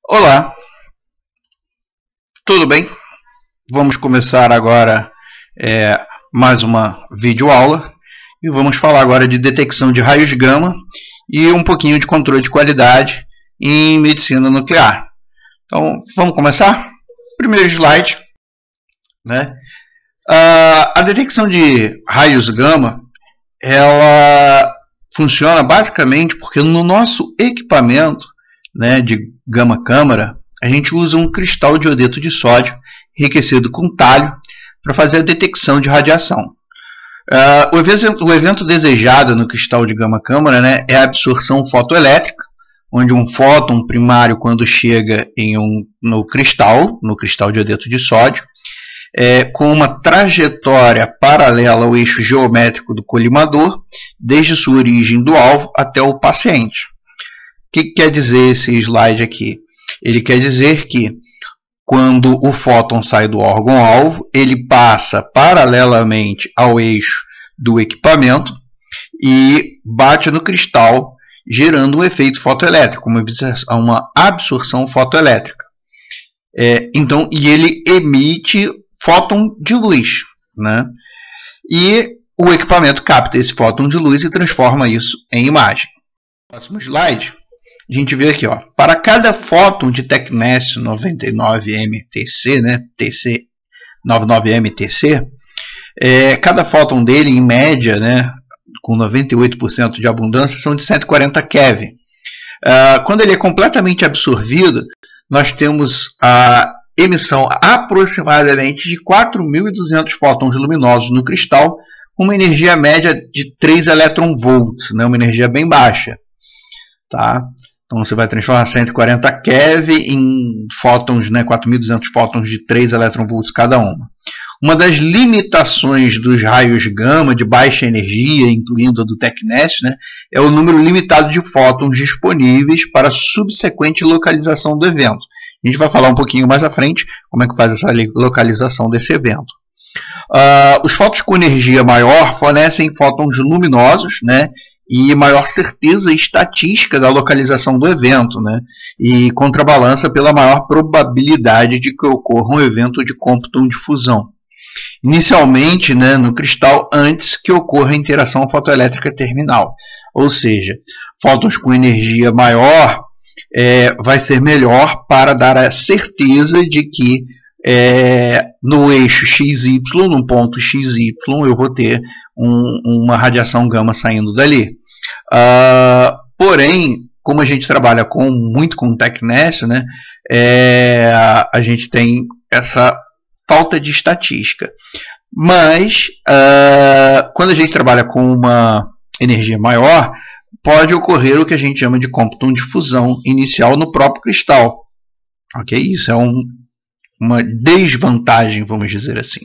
Olá, tudo bem? Vamos começar agora mais uma videoaula e vamos falar agora de detecção de raios gama e um pouquinho de controle de qualidade em medicina nuclear. Então, vamos começar? Primeiro slide, né? A detecção de raios gama, ela funciona basicamente porque no nosso equipamento, né, de gama câmara, a gente usa um cristal de iodeto de sódio enriquecido com talho para fazer a detecção de radiação. O evento desejado no cristal de gama câmara, né, é a absorção fotoelétrica, onde um fóton primário, quando chega no cristal de iodeto de sódio, com uma trajetória paralela ao eixo geométrico do colimador, desde sua origem do alvo até o paciente. O que quer dizer esse slide aqui? Ele quer dizer que quando o fóton sai do órgão-alvo, ele passa paralelamente ao eixo do equipamento e bate no cristal, gerando um efeito fotoelétrico, uma absorção fotoelétrica. E ele emite fóton de luz, né? E o equipamento capta esse fóton de luz e transforma isso em imagem. Próximo slide. A gente vê aqui, ó, para cada fóton de tecnésio 99MTC, né, TC 99MTC, cada fóton dele, em média, né, com 98% de abundância, são de 140 keV. Quando ele é completamente absorvido, nós temos a emissão aproximadamente de 4.200 fótons luminosos no cristal, com uma energia média de 3 electronvolts, né, uma energia bem baixa. Tá? Então você vai transformar 140 keV em fótons, né, 4.200 fótons de 3 electronvolts cada uma. Uma das limitações dos raios gama de baixa energia, incluindo a do tecnésio, né, é o número limitado de fótons disponíveis para a subsequente localização do evento. A gente vai falar um pouquinho mais à frente como é que faz essa localização desse evento. Os fótons com energia maior fornecem fótons luminosos, né, e maior certeza estatística da localização do evento, né? E contrabalança pela maior probabilidade de que ocorra um evento de Compton de fusão. Inicialmente, né, no cristal, antes que ocorra a interação fotoelétrica terminal. Ou seja, fótons com energia maior vai ser melhor para dar a certeza de que no eixo XY, no ponto XY, eu vou ter uma radiação gama saindo dali. Porém, como a gente trabalha muito com tecnésio, né, a gente tem essa falta de estatística. Mas, quando a gente trabalha com uma energia maior, pode ocorrer o que a gente chama de Compton de fusão inicial no próprio cristal. Ok? Isso é uma desvantagem, vamos dizer assim.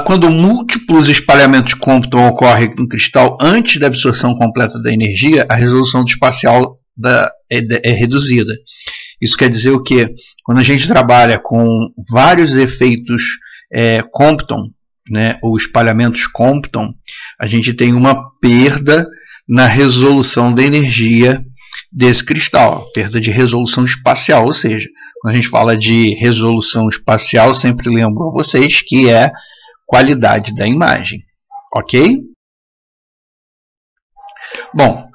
Quando múltiplos espalhamentos de Compton ocorrem no cristal antes da absorção completa da energia, a resolução do espacial é reduzida. Isso quer dizer o quê? Quando a gente trabalha com vários efeitos Compton, né, ou espalhamentos Compton, a gente tem uma perda na resolução da energia desse cristal, perda de resolução espacial, ou seja, quando a gente fala de resolução espacial, sempre lembro a vocês que é qualidade da imagem, ok? Bom,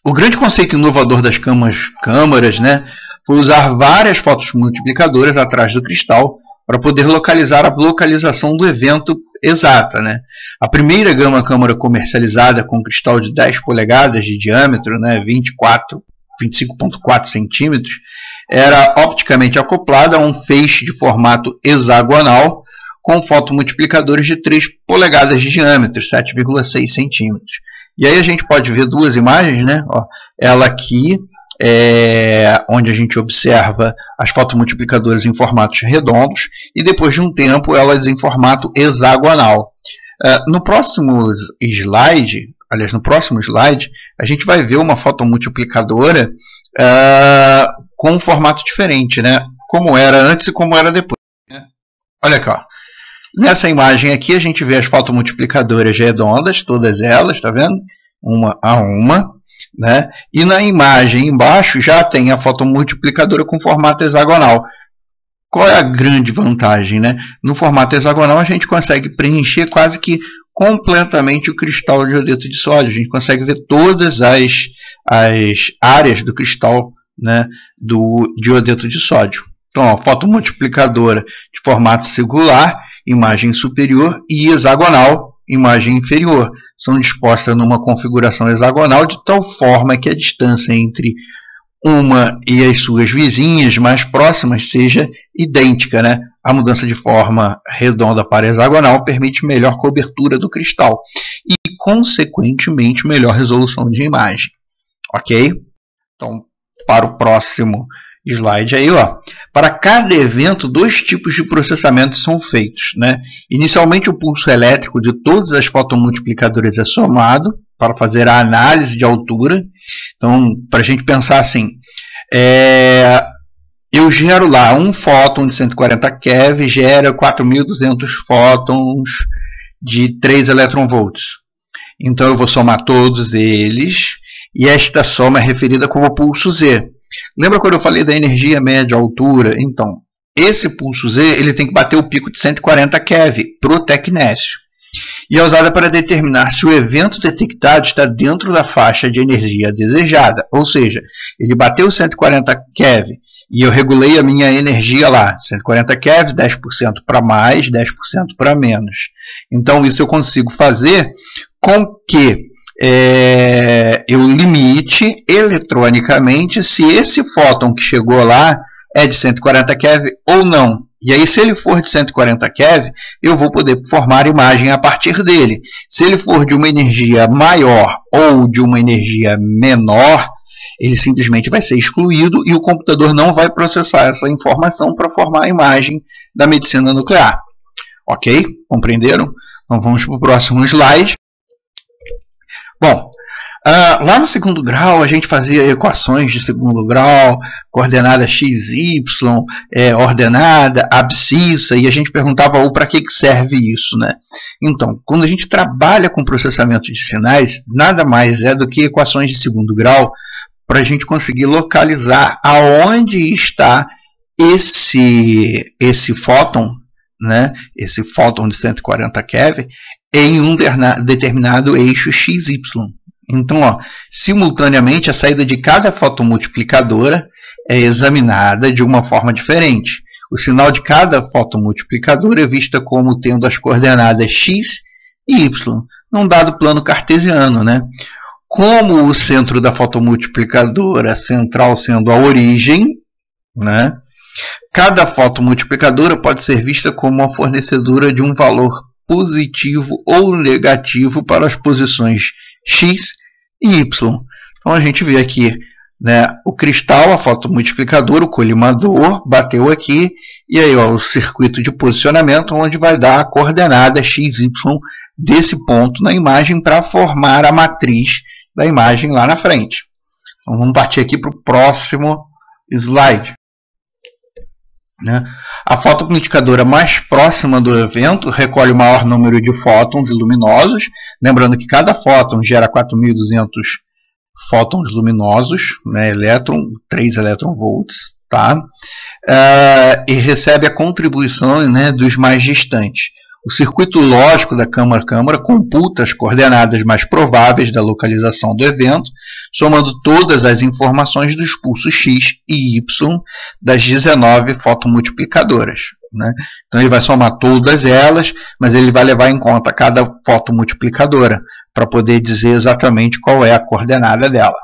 o grande conceito inovador das câmaras, né, foi usar várias fotomultiplicadoras atrás do cristal para poder localizar a localização do evento exata, né? A primeira gama câmara comercializada com cristal de 10 polegadas de diâmetro, né, 25,4 centímetros, era opticamente acoplada a um feixe de formato hexagonal com fotomultiplicadores de 3 polegadas de diâmetro, 7,6 centímetros. E aí a gente pode ver duas imagens, né? Ó, ela aqui onde a gente observa as fotomultiplicadoras em formatos redondos e depois de um tempo elas em formato hexagonal. No próximo slide, a gente vai ver uma fotomultiplicadora com um formato diferente, né? Como era antes e como era depois, né? Olha aqui, ó. Nessa imagem aqui a gente vê as fotomultiplicadoras redondas, todas elas, tá vendo? Uma a uma. né? E na imagem embaixo já tem a fotomultiplicadora com formato hexagonal. Qual é a grande vantagem, né? No formato hexagonal a gente consegue preencher quase que completamente o cristal de iodeto de sódio. A gente consegue ver todas as áreas do cristal, né, de iodeto de sódio. Então, a fotomultiplicadora de formato circular, imagem superior, e hexagonal, imagem inferior. São dispostas numa configuração hexagonal de tal forma que a distância entre uma e as suas vizinhas mais próximas seja idêntica, né? A mudança de forma redonda para hexagonal permite melhor cobertura do cristal e, consequentemente, melhor resolução de imagem. Ok? Então, para o próximo slide aí, ó. Para cada evento, 2 tipos de processamento são feitos, né? Inicialmente, o pulso elétrico de todas as fotomultiplicadoras é somado para fazer a análise de altura. Então, para a gente pensar assim, eu gero lá um fóton de 140 keV, gera 4.200 fótons de 3 eletronvolts. Então, eu vou somar todos eles, e esta soma é referida como pulso Z. Lembra quando eu falei da energia média altura? Então, esse pulso Z ele tem que bater o pico de 140 keV para o tecnésio. E é usada para determinar se o evento detectado está dentro da faixa de energia desejada. Ou seja, ele bateu 140 keV e eu regulei a minha energia lá. 140 keV, 10% para mais, 10% para menos. Então, isso eu consigo fazer com que eu limite eletronicamente se esse fóton que chegou lá é de 140 keV ou não. E aí, se ele for de 140 keV, eu vou poder formar imagem a partir dele. Se ele for de uma energia maior ou de uma energia menor, ele simplesmente vai ser excluído e o computador não vai processar essa informação para formar a imagem da medicina nuclear. Ok? Compreenderam? Então vamos para o próximo slide. Bom, lá no segundo grau a gente fazia equações de segundo grau, coordenada x, y, ordenada, abscissa, e a gente perguntava para que serve isso, né? Então, quando a gente trabalha com processamento de sinais, nada mais é do que equações de segundo grau para a gente conseguir localizar aonde está esse fóton, né? Esse fóton de 140 keV em um determinado eixo XY. Então, ó, simultaneamente, a saída de cada fotomultiplicadora é examinada de uma forma diferente. O sinal de cada fotomultiplicadora é vista como tendo as coordenadas x e y, num dado plano cartesiano, né? Como o centro da fotomultiplicadora central sendo a origem, né? Cada fotomultiplicadora pode ser vista como a fornecedora de um valor positivo ou negativo para as posições x e y. Então a gente vê aqui, né, o cristal, a fotomultiplicadora, o colimador, bateu aqui, e aí ó, o circuito de posicionamento, onde vai dar a coordenada x, y desse ponto na imagem para formar a matriz da imagem lá na frente. Então vamos partir aqui para o próximo slide. Né? A fotomultiplicadora mais próxima do evento recolhe o maior número de fótons luminosos, lembrando que cada fóton gera 4.200 fótons luminosos, né, 3 eletronvolts, tá? E recebe a contribuição, né, dos mais distantes. O circuito lógico da câmara-câmara computa as coordenadas mais prováveis da localização do evento, somando todas as informações dos pulsos X e Y das 19 fotomultiplicadoras, né? Então ele vai somar todas elas, mas ele vai levar em conta cada fotomultiplicadora para poder dizer exatamente qual é a coordenada dela.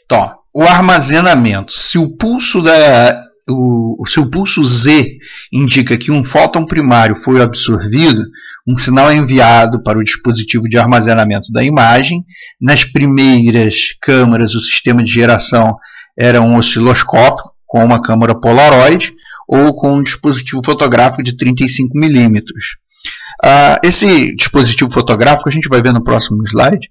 Então, o armazenamento. Se o pulso Z indica que um fóton primário foi absorvido, um sinal é enviado para o dispositivo de armazenamento da imagem. Nas primeiras câmeras, o sistema de geração era um osciloscópio com uma câmera Polaroid ou com um dispositivo fotográfico de 35 mm. Esse dispositivo fotográfico, a gente vai ver no próximo slide,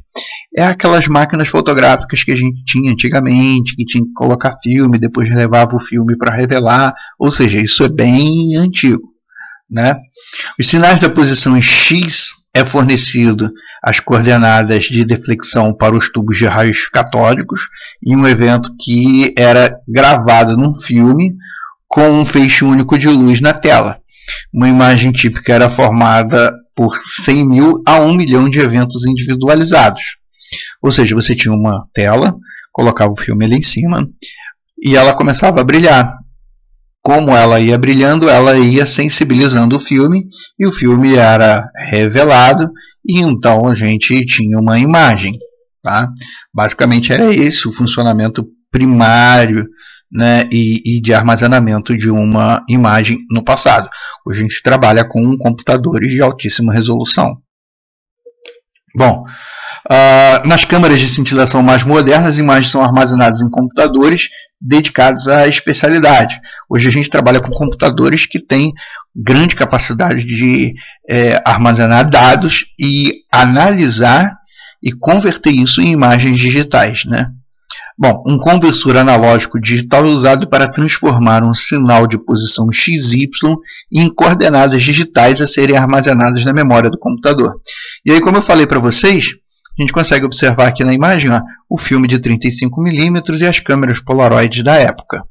é aquelas máquinas fotográficas que a gente tinha antigamente, que tinha que colocar filme, depois levava o filme para revelar, ou seja, isso é bem antigo, né? Os sinais da posição X é fornecido as coordenadas de deflexão para os tubos de raios catódicos em um evento que era gravado num filme com um feixe único de luz na tela. Uma imagem típica era formada por 100 mil a 1 milhão de eventos individualizados. Ou seja, você tinha uma tela, colocava o filme ali em cima e ela começava a brilhar. Como ela ia brilhando, ela ia sensibilizando o filme e o filme era revelado e então a gente tinha uma imagem. Tá? Basicamente era esse o funcionamento primário, né, e de armazenamento de uma imagem no passado. Hoje a gente trabalha com computadores de altíssima resolução. Bom, nas câmeras de cintilação mais modernas, as imagens são armazenadas em computadores dedicados à especialidade. Hoje a gente trabalha com computadores que têm grande capacidade de armazenar dados e analisar e converter isso em imagens digitais, né? Bom, um conversor analógico digital é usado para transformar um sinal de posição XY em coordenadas digitais a serem armazenadas na memória do computador. E aí, como eu falei para vocês, a gente consegue observar aqui na imagem o filme de 35 mm e as câmeras Polaroid da época.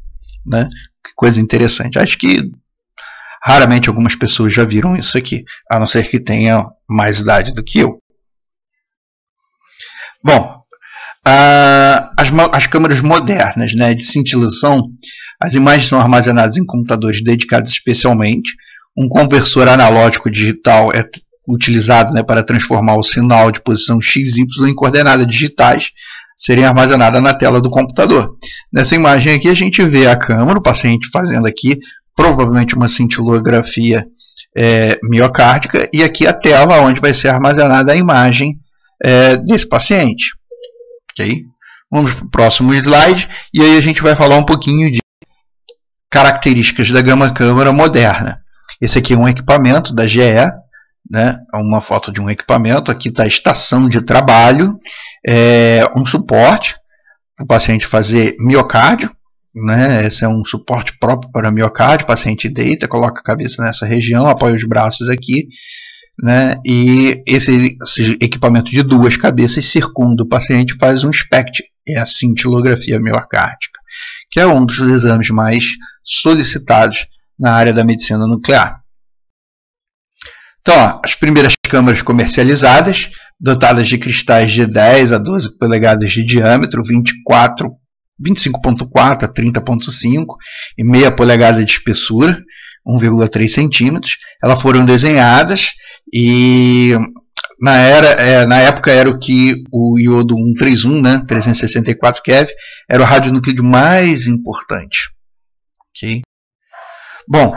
Né? Que coisa interessante. Acho que raramente algumas pessoas já viram isso aqui, a não ser que tenham mais idade do que eu. Bom, as câmeras modernas, né, de cintilação, as imagens são armazenadas em computadores dedicados especialmente. Um conversor analógico digital é utilizado, né, para transformar o sinal de posição XY em coordenadas digitais serem armazenadas na tela do computador. Nessa imagem aqui a gente vê a câmera, o paciente fazendo aqui provavelmente uma cintilografia miocárdica, e aqui a tela onde vai ser armazenada a imagem desse paciente. Okay? Vamos para o próximo slide e aí a gente vai falar um pouquinho de características da gama câmera moderna. Esse aqui é um equipamento da GE, né? É uma foto de um equipamento. Aqui está a estação de trabalho, um suporte para o paciente fazer miocárdio, né? Esse é um suporte próprio para miocárdio. O paciente deita, coloca a cabeça nessa região, apoia os braços aqui, né? E esse equipamento de duas cabeças circunda o paciente, faz um SPECT, é a cintilografia miocárdica, que é um dos exames mais solicitados na área da medicina nuclear. Então, as primeiras câmeras comercializadas, dotadas de cristais de 10 a 12 polegadas de diâmetro, 25.4 a 30.5 e meia polegada de espessura, 1,3 centímetros. Elas foram desenhadas e na época era o iodo 131, né, 364 keV, era o radionuclídeo mais importante. Okay? Bom,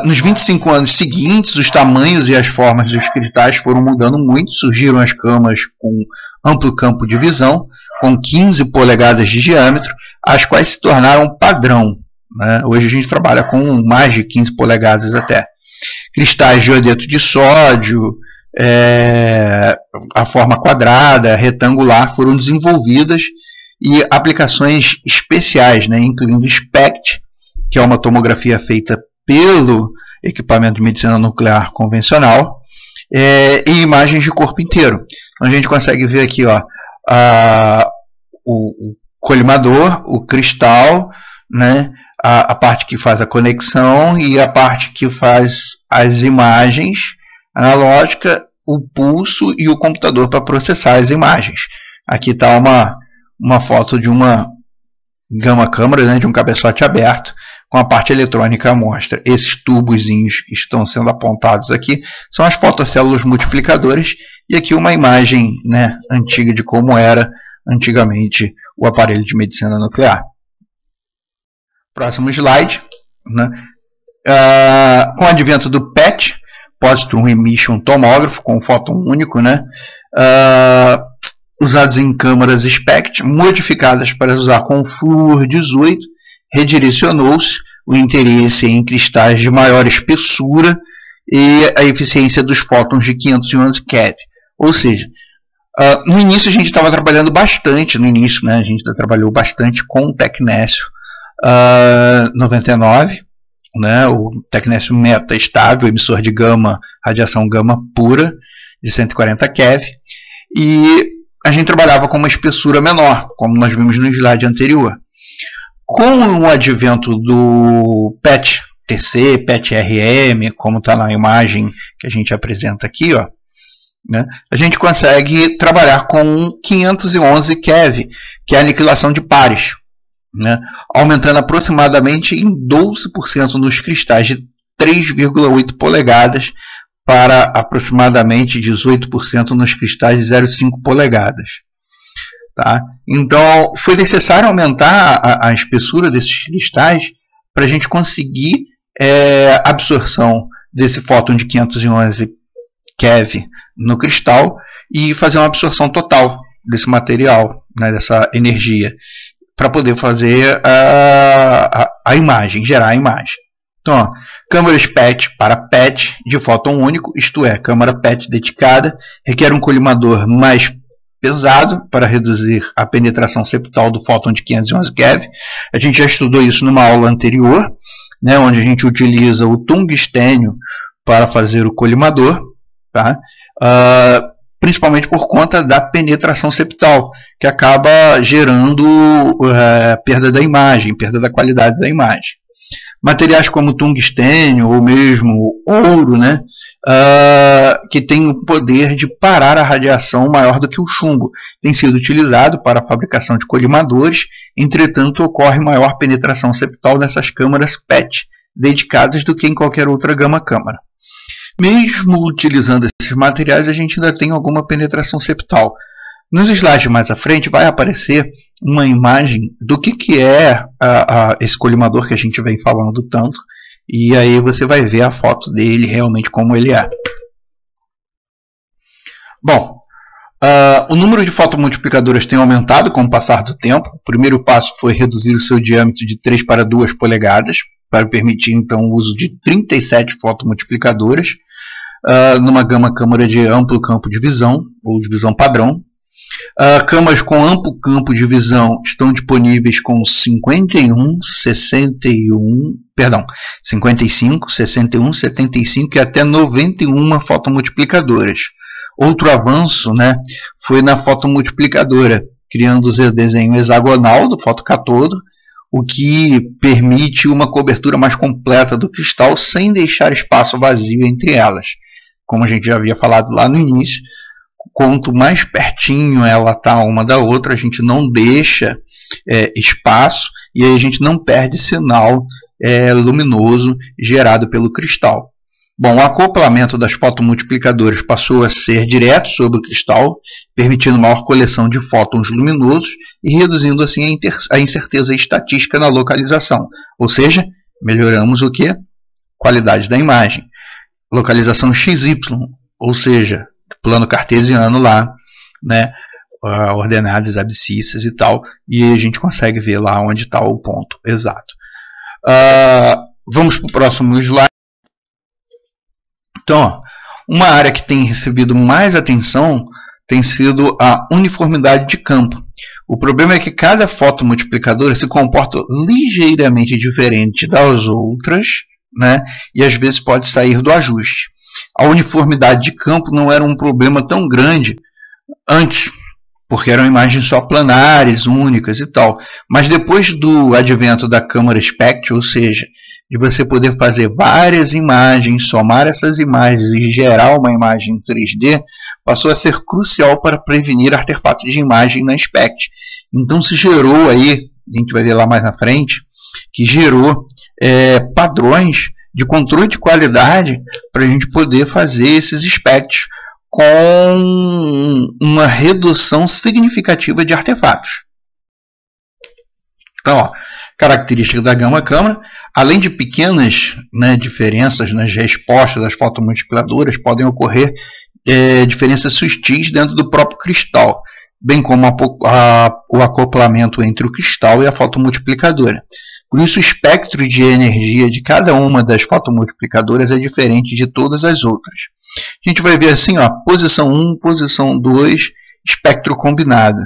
nos 25 anos seguintes, os tamanhos e as formas dos cristais foram mudando muito. Surgiram as câmeras com amplo campo de visão, com 15 polegadas de diâmetro, as quais se tornaram padrão. Né? Hoje a gente trabalha com mais de 15 polegadas até. Cristais de iodeto de sódio, a forma quadrada, retangular, foram desenvolvidas, e aplicações especiais, né, incluindo SPECT, que é uma tomografia feita pelo equipamento de medicina nuclear convencional, e imagens de corpo inteiro. Então a gente consegue ver aqui o colimador, o cristal, né, a parte que faz a conexão e a parte que faz as imagens analógicas, o pulso e o computador para processar as imagens. Aqui está uma foto de uma gama câmera, né, de um cabeçote aberto, com a parte eletrônica à mostra. Esses tubozinhos que estão sendo apontados aqui são as fotocélulas multiplicadoras, e aqui uma imagem, né, antiga de como era antigamente o aparelho de medicina nuclear. Próximo slide. Né? Com o advento do PET, Positron Emission Tomógrafo, com fóton único, né? Usados em câmaras SPECT, modificadas para usar com flúor 18, redirecionou-se o interesse em cristais de maior espessura e a eficiência dos fótons de 511 keV. Ou seja, no início a gente estava trabalhando bastante, né, a gente trabalhou bastante com o Tecnécio 99, né, o tecnésio meta estável, emissor de gama, radiação gama pura, de 140 keV, e a gente trabalhava com uma espessura menor, como nós vimos no slide anterior. Com o advento do PET TC, PET RM, como está na imagem que a gente apresenta aqui, ó, né, a gente consegue trabalhar com 511 keV, que é a aniquilação de pares, né, aumentando aproximadamente em 12% nos cristais de 3,8 polegadas para aproximadamente 18% nos cristais de 0,5 polegadas. Tá? Então, foi necessário aumentar a espessura desses cristais para a gente conseguir absorção desse fóton de 511 keV no cristal e fazer uma absorção total desse material, né, dessa energia, para poder fazer a imagem, gerar a imagem. Então, ó, câmaras PET para PET de fóton único, isto é, câmara PET dedicada, requer um colimador mais pesado para reduzir a penetração septal do fóton de 511 keV. A gente já estudou isso numa aula anterior, né, onde a gente utiliza o tungstênio para fazer o colimador, tá? Principalmente por conta da penetração septal, que acaba gerando perda da imagem, perda da qualidade da imagem. Materiais como tungstênio ou mesmo ouro, né, que tem o poder de parar a radiação maior do que o chumbo, tem sido utilizado para a fabricação de colimadores. Entretanto, ocorre maior penetração septal nessas câmaras PET dedicadas do que em qualquer outra gama-câmara. Mesmo utilizando esses materiais, a gente ainda tem alguma penetração septal. Nos slides mais à frente vai aparecer uma imagem do que é esse colimador que a gente vem falando tanto, e aí você vai ver a foto dele realmente como ele é. Bom, o número de fotomultiplicadoras tem aumentado com o passar do tempo. O primeiro passo foi reduzir o seu diâmetro de 3 para 2 polegadas, para permitir então o uso de 37 fotomultiplicadoras, numa gama-câmara de amplo campo de visão, ou de visão padrão. Câmaras com amplo campo de visão estão disponíveis com 55, 61, 75 e até 91 fotomultiplicadoras. Outro avanço, né, foi na fotomultiplicadora, criando o desenho hexagonal do fotocatodo, o que permite uma cobertura mais completa do cristal sem deixar espaço vazio entre elas. Como a gente já havia falado lá no início, quanto mais pertinho ela está uma da outra, a gente não deixa espaço e aí a gente não perde sinal luminoso gerado pelo cristal. Bom, o acoplamento das fotomultiplicadoras passou a ser direto sobre o cristal, permitindo maior coleção de fótons luminosos e reduzindo assim a incerteza estatística na localização. Ou seja, melhoramos o que? Qualidade da imagem. Localização XY, ou seja, plano cartesiano lá, né, ordenadas abscissas e tal, e a gente consegue ver lá onde está o ponto exato. Vamos para o próximo slide. Então, ó, uma área que tem recebido mais atenção tem sido a uniformidade de campo. O problema é que cada fotomultiplicadora se comporta ligeiramente diferente das outras, né, e às vezes pode sair do ajuste. A uniformidade de campo não era um problema tão grande antes, porque eram imagens só planares, únicas e tal. Mas depois do advento da câmara SPECT, ou seja, de você poder fazer várias imagens, somar essas imagens e gerar uma imagem em 3D, passou a ser crucial para prevenir artefatos de imagem na SPECT. Então se gerou aí, a gente vai ver lá mais na frente, que gerou padrões de controle de qualidade para a gente poder fazer esses SPECTs com uma redução significativa de artefatos. Então, ó, característica da gama-câmara, além de pequenas, né, diferenças nas respostas das fotomultiplicadoras, podem ocorrer diferenças sutis dentro do próprio cristal, bem como o acoplamento entre o cristal e a fotomultiplicadora. Por isso, o espectro de energia de cada uma das fotomultiplicadoras é diferente de todas as outras. A gente vai ver assim, ó, posição 1, posição 2, espectro combinado.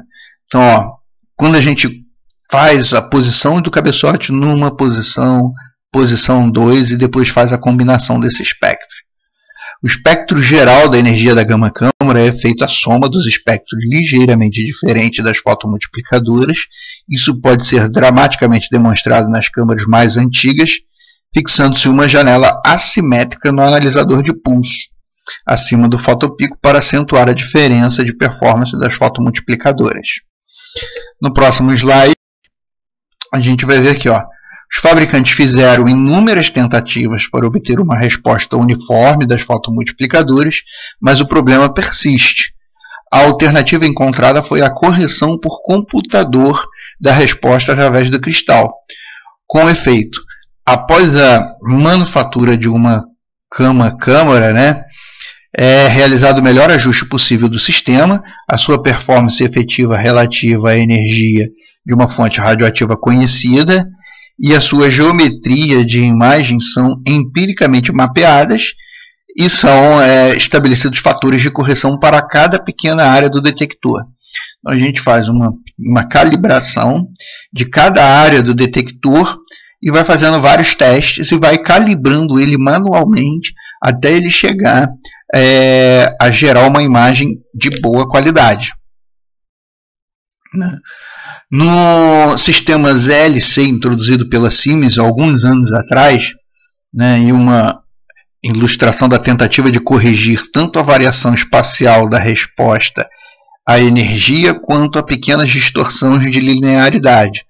Então, ó, quando a gente faz a posição do cabeçote numa posição, posição 2 e depois faz a combinação desse espectro. O espectro geral da energia da gama-câmara é feito a soma dos espectros ligeiramente diferentes das fotomultiplicadoras. Isso pode ser dramaticamente demonstrado nas câmaras mais antigas, fixando-se uma janela assimétrica no analisador de pulso, acima do fotopico, para acentuar a diferença de performance das fotomultiplicadoras. No próximo slide, a gente vai ver aqui, ó, os fabricantes fizeram inúmeras tentativas para obter uma resposta uniforme das fotomultiplicadoras, mas o problema persiste. A alternativa encontrada foi a correção por computador da resposta através do cristal. Com efeito, após a manufatura de uma gama-câmara, né, é realizado o melhor ajuste possível do sistema, a sua performance efetiva relativa à energia de uma fonte radioativa conhecida e a sua geometria de imagem são empiricamente mapeadas e são estabelecidos fatores de correção para cada pequena área do detector. Então, a gente faz uma calibração de cada área do detector e vai fazendo vários testes e vai calibrando ele manualmente até ele chegar a gerar uma imagem de boa qualidade. No sistema ZLC introduzido pela Siemens alguns anos atrás, né, em uma ilustração da tentativa de corrigir tanto a variação espacial da resposta à energia quanto a pequenas distorções de linearidade,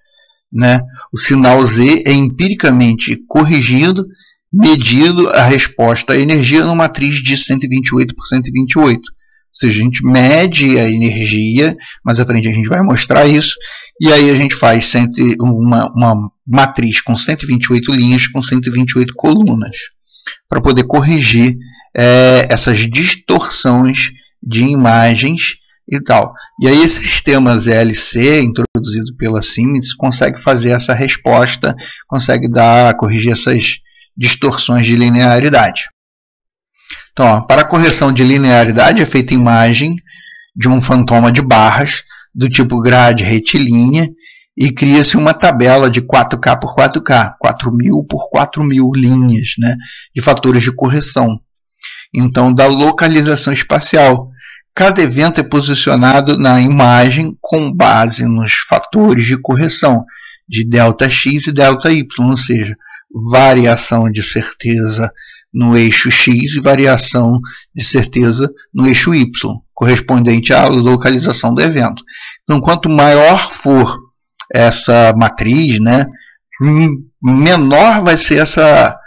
né, o sinal Z é empiricamente corrigido, medido a resposta à energia numa matriz de 128 por 128. Ou seja, a gente mede a energia, mais à frente a gente vai mostrar isso, e aí a gente faz uma matriz com 128 linhas com 128 colunas, para poder corrigir essas distorções de imagens e tal. E aí esse sistema ZLC, introduzido pela Siemens, consegue fazer essa resposta, consegue corrigir essas distorções de linearidade. Então, ó, para a correção de linearidade é feita imagem de um fantoma de barras do tipo grade retilínea e cria-se uma tabela de 4K por 4K, 4.000 por 4.000 linhas, né, de fatores de correção. Então, da localização espacial. Cada evento é posicionado na imagem com base nos fatores de correção de ΔX e ΔY, ou seja, variação de certeza no eixo X e variação de certeza no eixo Y, correspondente à localização do evento. Então, quanto maior for essa matriz, né, menor vai ser essa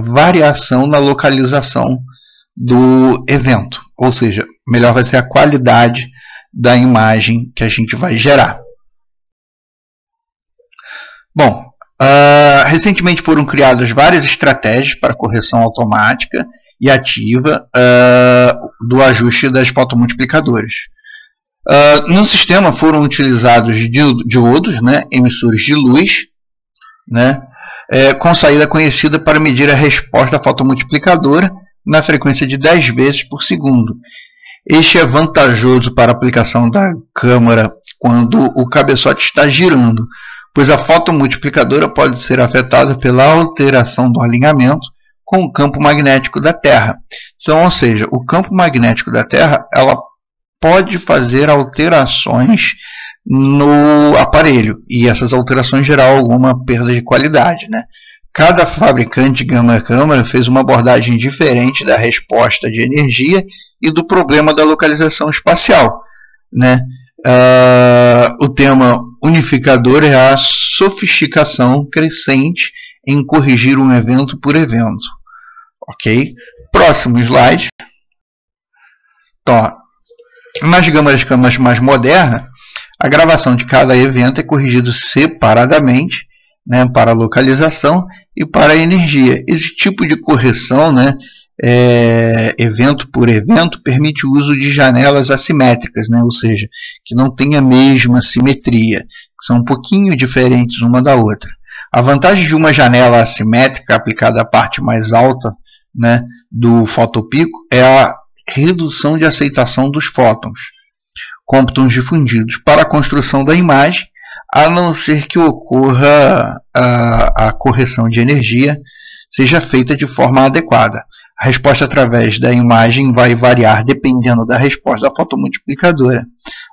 variação na localização do evento, ou seja, melhor vai ser a qualidade da imagem que a gente vai gerar. Bom, recentemente foram criadas várias estratégias para correção automática e ativa do ajuste das fotomultiplicadoras. No sistema foram utilizados diodos, né, emissores de luz, né, com saída conhecida para medir a resposta fotomultiplicadora na frequência de 10 vezes por segundo. Este é vantajoso para a aplicação da câmara quando o cabeçote está girando, pois a fotomultiplicadora pode ser afetada pela alteração do alinhamento com o campo magnético da Terra. Então, ou seja, o campo magnético da Terra ela pode fazer alterações no aparelho e essas alterações gerar alguma perda de qualidade, né? Cada fabricante de gama-câmara fez uma abordagem diferente da resposta de energia e do problema da localização espacial, né? O tema unificador é a sofisticação crescente em corrigir um evento por evento. Ok? Próximo slide. Então, nas câmaras mais modernas, a gravação de cada evento é corrigido separadamente, né, para a localização e para a energia. Esse tipo de correção, né, evento por evento, permite o uso de janelas assimétricas, né, ou seja, que não tem a mesma simetria, que são um pouquinho diferentes uma da outra. A vantagem de uma janela assimétrica aplicada à parte mais alta, né, do fotopico é a redução de aceitação dos fótons, cômptons difundidos. Para a construção da imagem, a não ser que ocorra a correção de energia seja feita de forma adequada. A resposta através da imagem vai variar dependendo da resposta da fotomultiplicadora.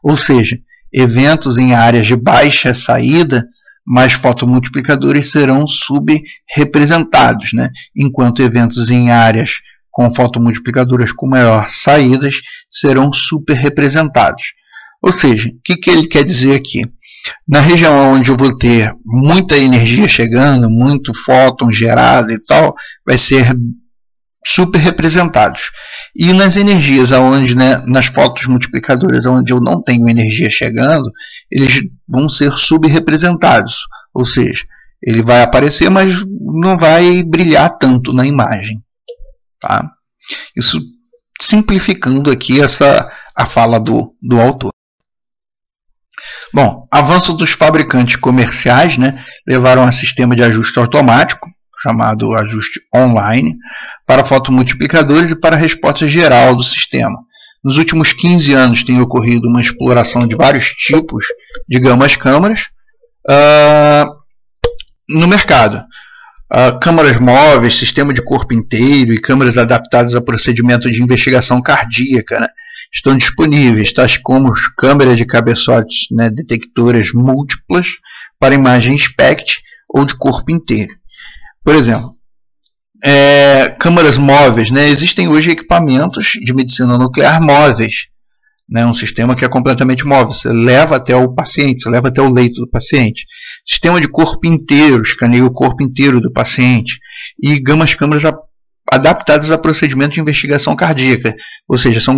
Ou seja, eventos em áreas de baixa saída, mais fotomultiplicadores serão subrepresentados, né? Enquanto eventos em áreas com fotomultiplicadoras com maior saídas serão superrepresentados. Ou seja, o que ele quer dizer aqui? Na região onde eu vou ter muita energia chegando, muito fóton gerado e tal, vai ser super representados. E nas energias onde, né, nas fotos multiplicadoras onde eu não tenho energia chegando, eles vão ser subrepresentados. Ou seja, ele vai aparecer, mas não vai brilhar tanto na imagem. Tá? Isso simplificando aqui a fala do autor. Bom, avanço dos fabricantes comerciais, né, levaram a sistema de ajuste automático, chamado ajuste online, para fotomultiplicadores e para a resposta geral do sistema. Nos últimos 15 anos tem ocorrido uma exploração de vários tipos de gamas câmaras no mercado. Câmaras móveis, sistema de corpo inteiro e câmeras adaptadas a procedimento de investigação cardíaca, né, estão disponíveis, tais como câmeras de cabeçotes, né, detectoras múltiplas para imagem SPECT ou de corpo inteiro. Por exemplo, câmaras móveis, né, existem hoje equipamentos de medicina nuclear móveis, né, um sistema que é completamente móvel, você leva até o paciente, você leva até o leito do paciente. Sistema de corpo inteiro, escaneia o corpo inteiro do paciente. E câmeras adaptadas a procedimento de investigação cardíaca, ou seja, são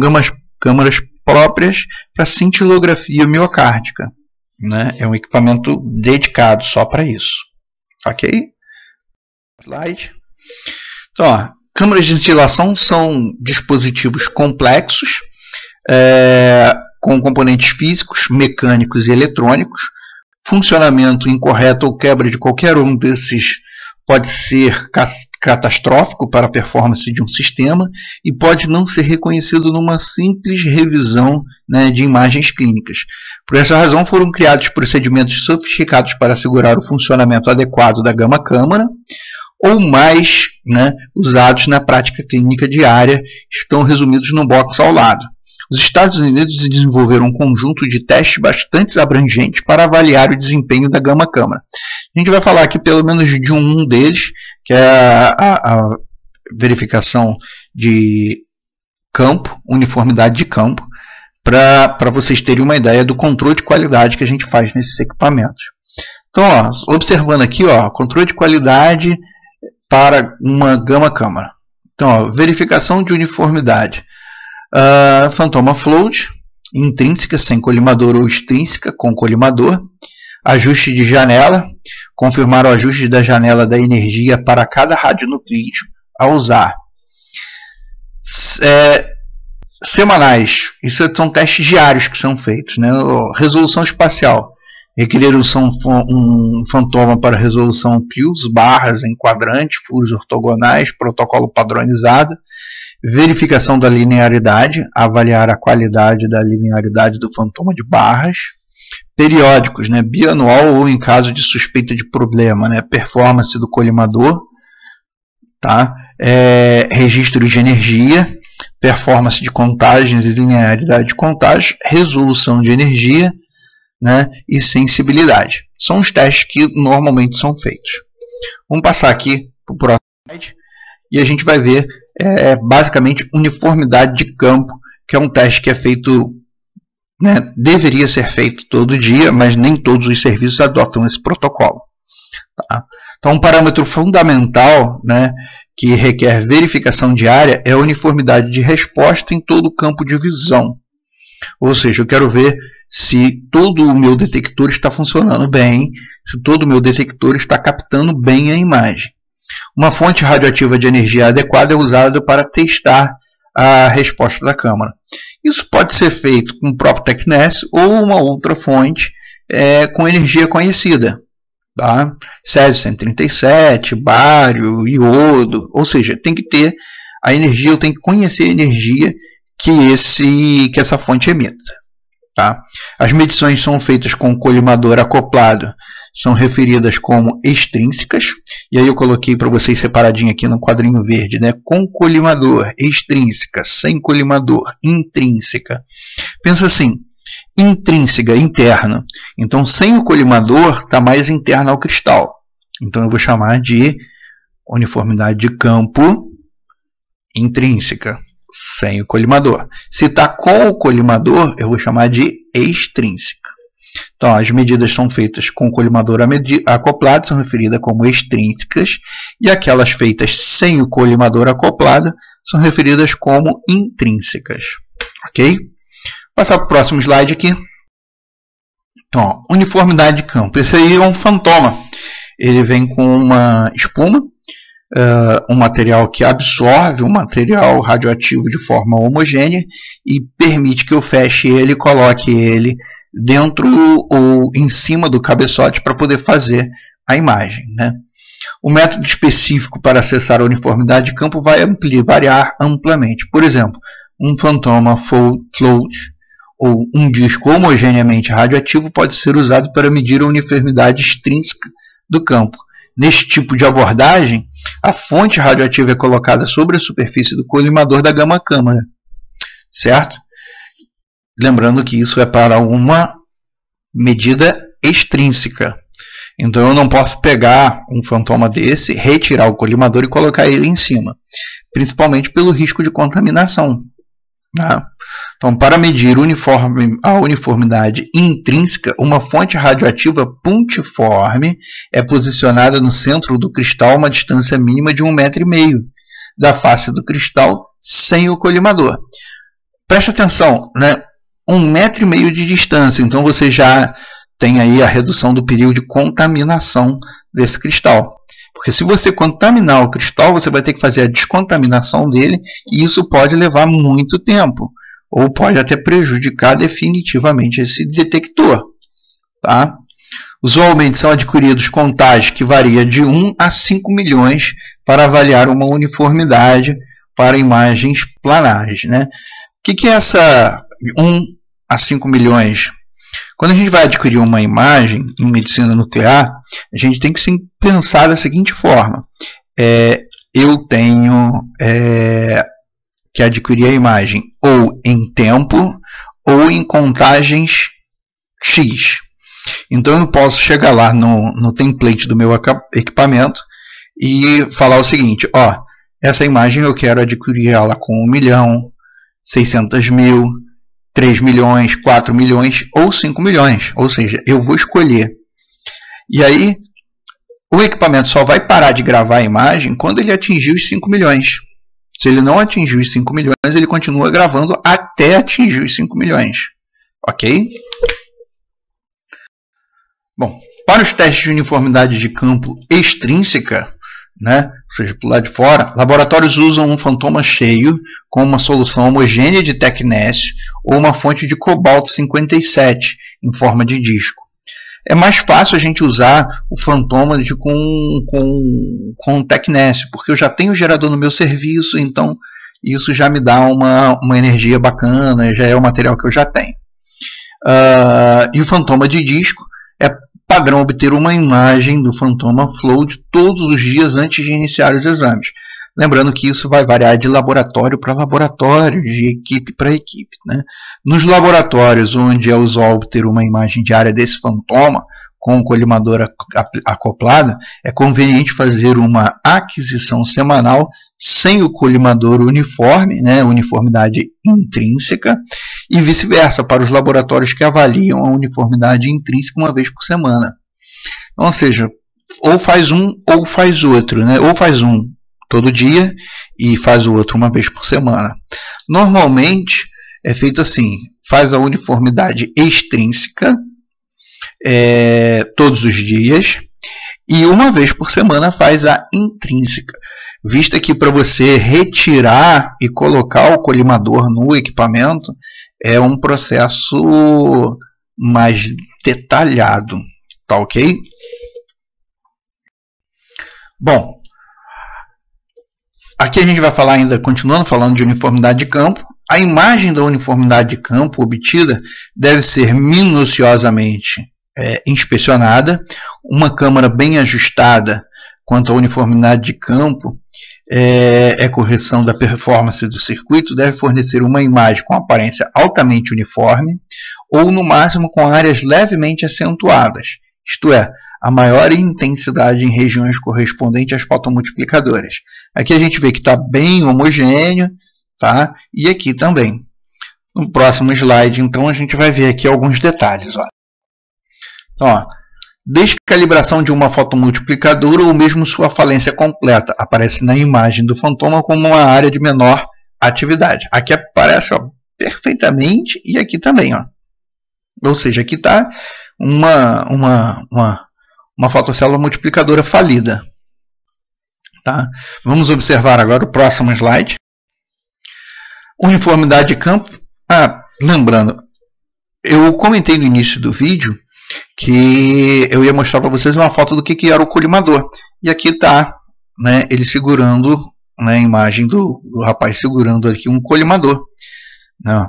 câmeras próprias para cintilografia miocárdica, né? É um equipamento dedicado só para isso. Ok? Slide. Então, ó, câmeras de cintilação são dispositivos complexos, com componentes físicos, mecânicos e eletrônicos. Funcionamento incorreto ou quebra de qualquer um desses pode ser catastrófico para a performance de um sistema e pode não ser reconhecido numa simples revisão, né, de imagens clínicas. Por essa razão foram criados procedimentos sofisticados para assegurar o funcionamento adequado da gama câmara, ou mais, né, usados na prática clínica diária, estão resumidos no box ao lado. Os Estados Unidos desenvolveram um conjunto de testes bastante abrangentes para avaliar o desempenho da gama câmara. A gente vai falar aqui pelo menos de um deles, que é a verificação de campo, uniformidade de campo, para vocês terem uma ideia do controle de qualidade que a gente faz nesses equipamentos. Então, ó, observando aqui, ó, controle de qualidade para uma gama câmara. Então, ó, verificação de uniformidade. Phantoma Float, intrínseca sem colimador ou extrínseca com colimador. Ajuste de janela, confirmar o ajuste da janela da energia para cada radionuclídeo a usar. Semanais, isso são testes diários que são feitos, né? Resolução espacial, requerer um Phantoma para resolução PILS, barras em quadrante, furos ortogonais, protocolo padronizado. Verificação da linearidade, avaliar a qualidade da linearidade do Phantoma de barras. Periódicos, né, bianual ou em caso de suspeita de problema, né, performance do colimador, tá? Registro de energia, performance de contagens e linearidade de contagem, resolução de energia, né, e sensibilidade. São os testes que normalmente são feitos. Vamos passar aqui para o próximo slide e a gente vai ver basicamente uniformidade de campo, que é um teste que é feito, né, deveria ser feito todo dia, mas nem todos os serviços adotam esse protocolo. Tá? Então, um parâmetro fundamental, né, que requer verificação diária é a uniformidade de resposta em todo o campo de visão. Ou seja, eu quero ver se todo o meu detector está funcionando bem, se todo o meu detector está captando bem a imagem. Uma fonte radioativa de energia adequada é usada para testar a resposta da câmara. Isso pode ser feito com o próprio TECNES ou uma outra fonte com energia conhecida. Tá? Césio-137, bário, iodo, ou seja, tem que ter a energia, eu tenho que conhecer a energia que essa fonte emita. Tá? As medições são feitas com o colimador acoplado, são referidas como extrínsecas, e aí eu coloquei para vocês separadinho aqui no quadrinho verde, né? Com colimador, extrínseca, sem colimador, intrínseca. Pensa assim, intrínseca, interna. Então, sem o colimador, está mais interna ao cristal. Então, eu vou chamar de uniformidade de campo intrínseca, sem o colimador. Se está com o colimador, eu vou chamar de extrínseca. Então, as medidas são feitas com o colimador acoplado, são referidas como extrínsecas, e aquelas feitas sem o colimador acoplado são referidas como intrínsecas. Ok? Vou passar para o próximo slide aqui. Então, ó, uniformidade de campo. Esse aí é um fantoma. Ele vem com uma espuma, um material que absorve um material radioativo de forma homogênea e permite que eu feche ele e coloque ele dentro ou em cima do cabeçote para poder fazer a imagem, né? O método específico para acessar a uniformidade de campo vai variar amplamente. Por exemplo, um fantoma float ou um disco homogeneamente radioativo pode ser usado para medir a uniformidade extrínseca do campo. Neste tipo de abordagem, a fonte radioativa é colocada sobre a superfície do colimador da gama-câmara, certo? Lembrando que isso é para uma medida extrínseca. Então, eu não posso pegar um fantoma desse, retirar o colimador e colocar ele em cima, principalmente pelo risco de contaminação. Né? Então, para medir a uniformidade intrínseca, uma fonte radioativa pontiforme é posicionada no centro do cristal a uma distância mínima de 1,5 m da face do cristal sem o colimador. Preste atenção, né? 1,5 m de distância, então você já tem aí a redução do período de contaminação desse cristal. Porque se você contaminar o cristal, você vai ter que fazer a descontaminação dele e isso pode levar muito tempo. Ou pode até prejudicar definitivamente esse detector. Tá? Usualmente são adquiridos contagens que variam de 1 a 5 milhões para avaliar uma uniformidade para imagens planares. Né? O que é essa 1 a 5 milhões? Quando a gente vai adquirir uma imagem em medicina nuclear, a gente tem que pensar da seguinte forma. Eu tenho que adquirir a imagem ou em tempo ou em contagens X. Então eu posso chegar lá no template do meu equipamento e falar o seguinte, ó, essa imagem eu quero adquirir ela com 1 milhão, 600 mil, 3 milhões, 4 milhões ou 5 milhões. Ou seja, eu vou escolher. E aí, o equipamento só vai parar de gravar a imagem quando ele atingir os 5 milhões. Se ele não atingir os 5 milhões, ele continua gravando até atingir os 5 milhões. Ok? Bom, para os testes de uniformidade de campo extrínseca, né, ou seja, por lado de fora, laboratórios usam um fantoma cheio com uma solução homogênea de tecnésio ou uma fonte de cobalto 57 em forma de disco. É mais fácil a gente usar o fantoma com tecnésio, porque eu já tenho gerador no meu serviço, então isso já me dá uma energia bacana, já é o material que eu já tenho. E o fantoma de disco é padrão obter uma imagem do fantoma float todos os dias antes de iniciar os exames. Lembrando que isso vai variar de laboratório para laboratório, de equipe para equipe. Né? Nos laboratórios onde é usual obter uma imagem diária desse fantoma, com o colimador acoplado, é conveniente fazer uma aquisição semanal sem o colimador uniforme, né, uniformidade intrínseca, e vice-versa, para os laboratórios que avaliam a uniformidade intrínseca uma vez por semana. Ou seja, ou faz um ou faz outro, né? Ou faz um todo dia e faz o outro uma vez por semana. Normalmente é feito assim, faz a uniformidade extrínseca todos os dias e uma vez por semana faz a intrínseca. Vista que para você retirar e colocar o colimador no equipamento é um processo mais detalhado, tá ok? Bom, aqui a gente vai falar ainda, continuando falando de uniformidade de campo, a imagem da uniformidade de campo obtida deve ser minuciosamente inspecionada. Uma câmera bem ajustada quanto à uniformidade de campo correção da performance do circuito, deve fornecer uma imagem com aparência altamente uniforme ou no máximo com áreas levemente acentuadas, isto é, a maior intensidade em regiões correspondentes às fotomultiplicadoras. Aqui a gente vê que está bem homogêneo, tá? E aqui também. No próximo slide, então, a gente vai ver aqui alguns detalhes. Ó. Então, ó, descalibração de uma fotomultiplicadora ou mesmo sua falência completa aparece na imagem do Fantoma como uma área de menor atividade. Aqui aparece ó, perfeitamente e aqui também. Ó. Ou seja, aqui está uma fotocélula multiplicadora falida. Tá? Vamos observar agora o próximo slide. Uniformidade de campo. Lembrando, eu comentei no início do vídeo que eu ia mostrar para vocês uma foto do que era o colimador. E aqui está, né, ele segurando, né, a imagem do rapaz segurando aqui um colimador. Né,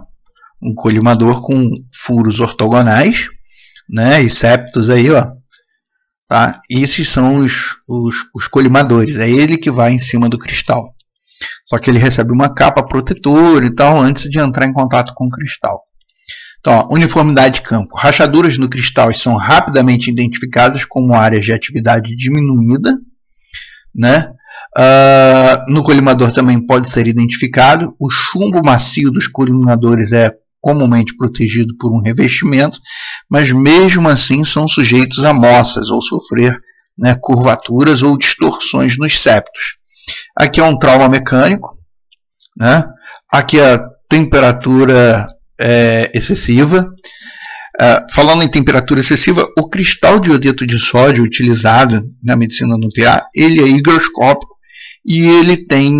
um colimador com furos ortogonais, né, e septos aí, ó. Tá? Esses são os colimadores. É ele que vai em cima do cristal. Só que ele recebe uma capa protetora e tal antes de entrar em contato com o cristal. Então, ó, uniformidade de campo. Rachaduras no cristal são rapidamente identificadas como áreas de atividade diminuída. Né? No colimador também pode ser identificado. O chumbo macio dos colimadores é comumente protegido por um revestimento, mas mesmo assim são sujeitos a moças ou sofrer, né, curvaturas ou distorções nos septos. Aqui é um trauma mecânico, né? Aqui a temperatura excessiva. Falando em temperatura excessiva, o cristal de iodeto de sódio utilizado na medicina nuclear, ele é higroscópico e ele tem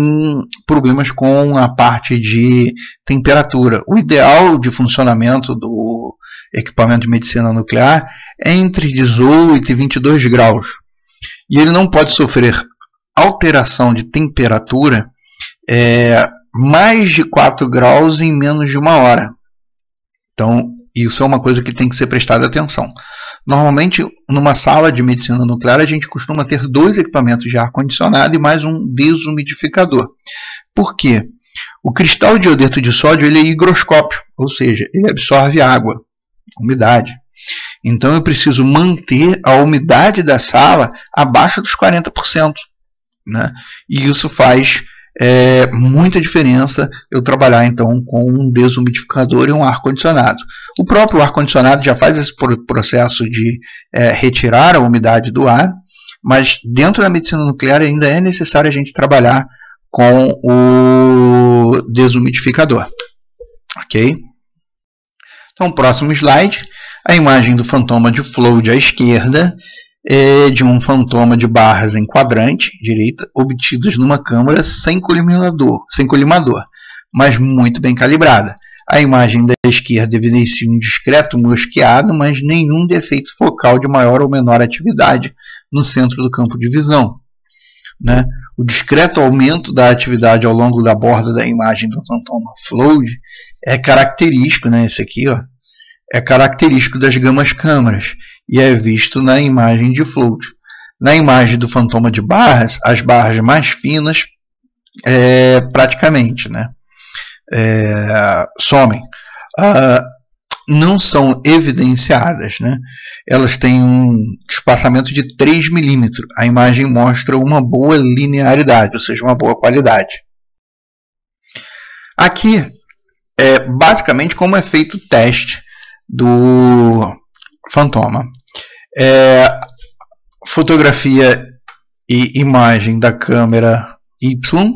problemas com a parte de temperatura. O ideal de funcionamento do equipamento de medicina nuclear é entre 18 e 22 graus. E ele não pode sofrer alteração de temperatura mais de 4 graus em menos de uma hora. Então, isso é uma coisa que tem que ser prestada atenção. Normalmente, numa sala de medicina nuclear, a gente costuma ter 2 equipamentos de ar-condicionado e mais um desumidificador. Por quê? O cristal de iodeto de sódio ele é higroscópio, ou seja, ele absorve água, umidade. Então, eu preciso manter a umidade da sala abaixo dos 40%. Né? E isso faz muita diferença eu trabalhar então com um desumidificador e um ar-condicionado. O próprio ar-condicionado já faz esse processo de retirar a umidade do ar, mas dentro da medicina nuclear ainda é necessário a gente trabalhar com o desumidificador. Ok? Então, próximo slide, a imagem do fantoma de float à esquerda de um fantoma de barras em quadrante direita, obtidos numa câmera sem colimador, mas muito bem calibrada. A imagem da esquerda evidencia um discreto mosqueado, mas nenhum defeito focal de maior ou menor atividade no centro do campo de visão. Né? O discreto aumento da atividade ao longo da borda da imagem do fantoma float é característico, né? Esse aqui, ó, é característico das gamas câmeras e é visto na imagem de float. Na imagem do fantoma de barras, as barras mais finas praticamente, né, somem. Não são evidenciadas, né? Elas têm um espaçamento de 3 milímetros. A imagem mostra uma boa linearidade, ou seja, uma boa qualidade. Aqui é basicamente como é feito o teste do fantoma. Fotografia e imagem da câmera Y,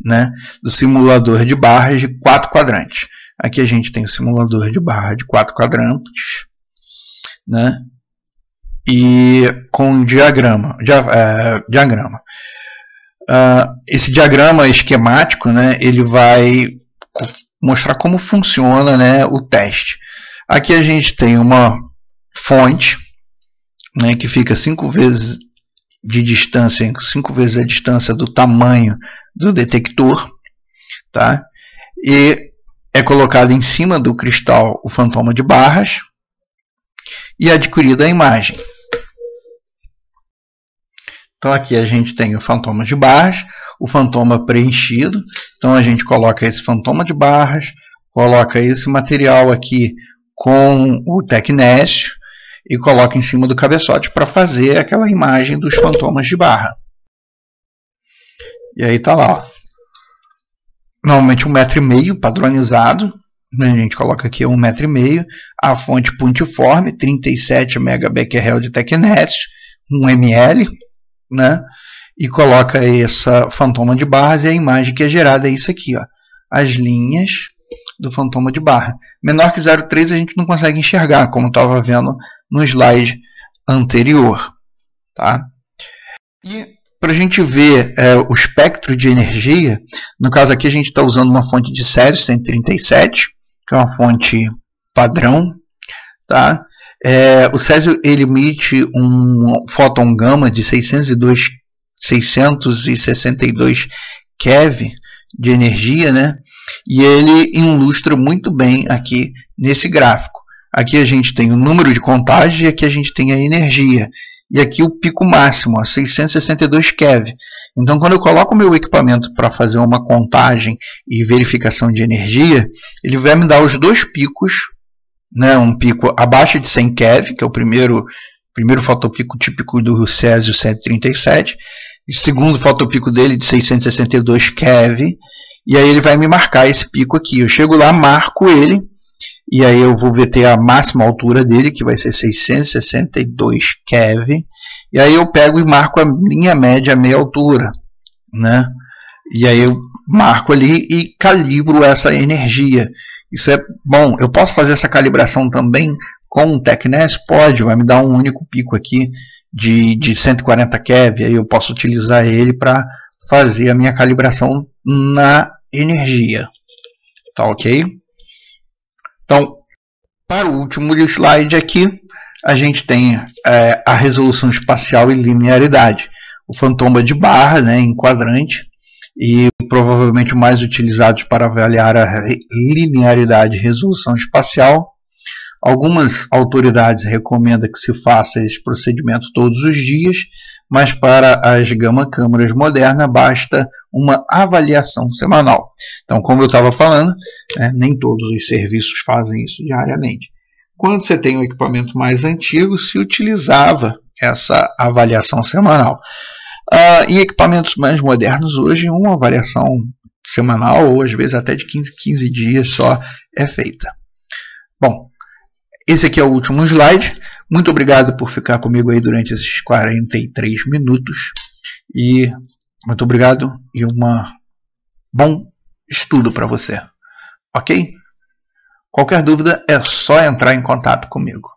né, do simulador de barras de 4 quadrantes. Aqui a gente tem o simulador de barra de 4 quadrantes, né, e com diagrama. Esse diagrama esquemático, né, ele vai mostrar como funciona, né, o teste. Aqui a gente tem uma fonte, né, que fica 5 vezes de distância, 5 vezes a distância do tamanho do detector, tá? E é colocado em cima do cristal o fantoma de barras e adquirida a imagem. Então aqui a gente tem o fantoma de barras, o fantoma preenchido. Então a gente coloca esse fantoma de barras, coloca esse material aqui com o tecnécio e coloca em cima do cabeçote para fazer aquela imagem dos fantomas de barra. E aí está lá, ó. Normalmente 1,5 m padronizado, né? A gente coloca aqui 1,5 m, a fonte puntiforme, 37 megabecquerel de tecnécio, 1 ml, né? E coloca essa fantoma de barras e a imagem que é gerada é isso aqui, ó, as linhas do fantoma de barra. Menor que 0,3 a gente não consegue enxergar, como estava vendo no slide anterior. Tá? E para a gente ver o espectro de energia, no caso aqui a gente está usando uma fonte de Césio 137, que é uma fonte padrão. Tá? O Césio ele emite um fóton gama de 662 keV de energia, né? E ele ilustra muito bem aqui nesse gráfico. Aqui a gente tem o número de contagens e aqui a gente tem a energia. E aqui o pico máximo, ó, 662 keV. Então, quando eu coloco o meu equipamento para fazer uma contagem e verificação de energia, ele vai me dar os dois picos, né? Um pico abaixo de 100 keV, que é o primeiro fotopico típico do Césio 137, e o segundo fotopico dele de 662 keV, e aí ele vai me marcar esse pico aqui. Eu chego lá, marco ele, e aí eu vou ter a máxima altura dele, que vai ser 662 keV, e aí eu pego e marco a linha média, a meia altura, né? E aí eu marco ali e calibro essa energia. Isso é bom. Eu posso fazer essa calibração também com o tecnécio? Pode, vai me dar um único pico aqui de 140 keV, aí eu posso utilizar ele para fazer a minha calibração na energia. Tá ok? Então, para o último slide aqui, a gente tem a resolução espacial e linearidade. O fantoma de barra, né, em quadrante, e provavelmente o mais utilizado para avaliar a linearidade e resolução espacial. Algumas autoridades recomendam que se faça esse procedimento todos os dias, mas para as gama câmeras modernas basta uma avaliação semanal. Então, como eu estava falando, nem todos os serviços fazem isso diariamente. Quando você tem um equipamento mais antigo, se utilizava essa avaliação semanal. Em equipamentos mais modernos, hoje, uma avaliação semanal, ou às vezes até de 15 dias só, é feita. Bom, esse aqui é o último slide. Muito obrigado por ficar comigo aí durante esses 43 minutos. E muito obrigado e bom estudo para você. Ok? Qualquer dúvida é só entrar em contato comigo.